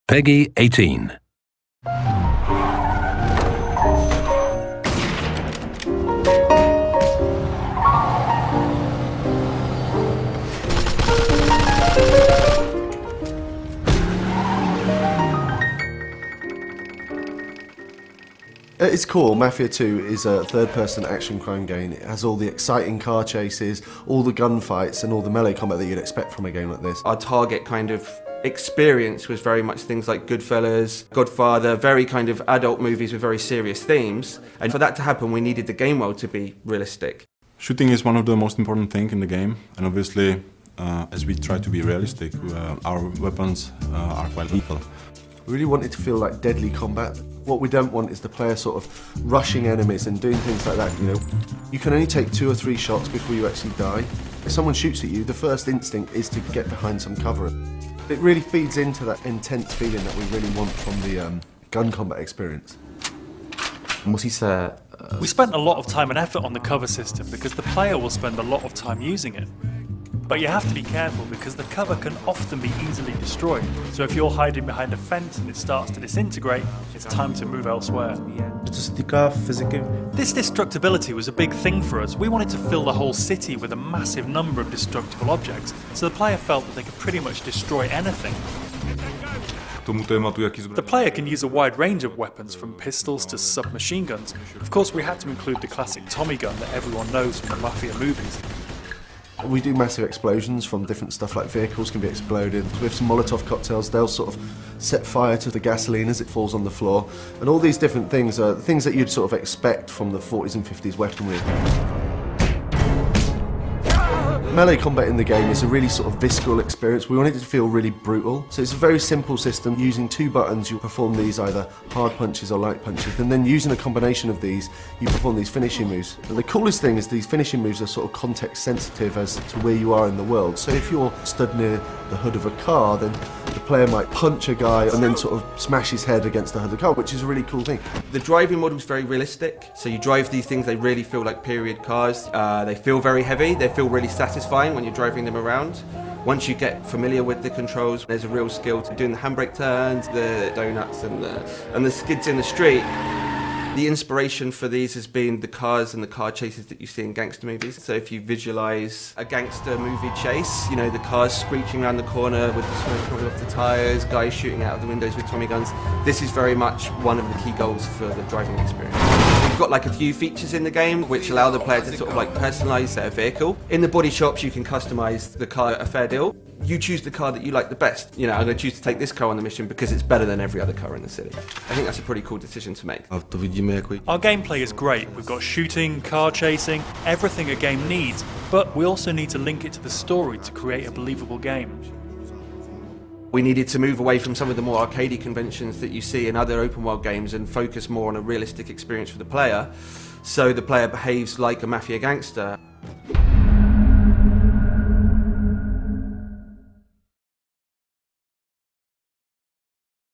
Peggy 18. At its core, Mafia 2 is a third-person action crime game. It has all the exciting car chases, all the gunfights and all the melee combat that you'd expect from a game like this. Our target kind of experience was very much things like Goodfellas, Godfather, very kind of adult movies with very serious themes. And for that to happen, we needed the game world to be realistic. Shooting is one of the most important things in the game, and obviously, as we try to be realistic, our weapons are quite lethal. We really want it to feel like deadly combat. What we don't want is the player sort of rushing enemies and doing things like that, you know. You can only take 2 or 3 shots before you actually die. If someone shoots at you, the first instinct is to get behind some cover. It really feeds into that intense feeling that we really want from the gun combat experience. We spent a lot of time and effort on the cover system because the player will spend a lot of time using it. But you have to be careful because the cover can often be easily destroyed. So if you're hiding behind a fence and it starts to disintegrate, it's time to move elsewhere. This destructibility was a big thing for us. We wanted to fill the whole city with a massive number of destructible objects, so the player felt that they could pretty much destroy anything. The player can use a wide range of weapons, from pistols to submachine guns. Of course, we had to include the classic Tommy gun that everyone knows from the Mafia movies. We do massive explosions from different stuff, like vehicles can be exploded. With some Molotov cocktails, they'll sort of set fire to the gasoline as it falls on the floor. And all these different things are things that you'd sort of expect from the 40s and 50s weaponry. Melee combat in the game is a really sort of visceral experience. We want it to feel really brutal. So it's a very simple system. Using 2 buttons, you perform these either hard punches or light punches, and then using a combination of these, you perform these finishing moves. And the coolest thing is these finishing moves are sort of context sensitive as to where you are in the world. So if you're stood near the hood of a car, then the player might punch a guy and then sort of smash his head against the hood of the car, which is a really cool thing. The driving model is very realistic. So you drive these things, they really feel like period cars. They feel very heavy, they feel really satisfying when you're driving them around. Once you get familiar with the controls, there's a real skill to doing the handbrake turns, the donuts and the skids in the street. The inspiration for these has been the cars and the car chases that you see in gangster movies. So if you visualise a gangster movie chase, you know, the cars screeching around the corner with the smoke coming off the tyres, guys shooting out of the windows with Tommy guns, this is very much one of the key goals for the driving experience. We've got like a few features in the game which allow the player to sort of like personalise their vehicle. In the body shops you can customise the car a fair deal. You choose the car that you like the best. You know, I'm going to choose to take this car on the mission because it's better than every other car in the city. I think that's a pretty cool decision to make. Our gameplay is great. We've got shooting, car chasing, everything a game needs, but we also need to link it to the story to create a believable game. We needed to move away from some of the more arcadey conventions that you see in other open world games and focus more on a realistic experience for the player, so the player behaves like a Mafia gangster.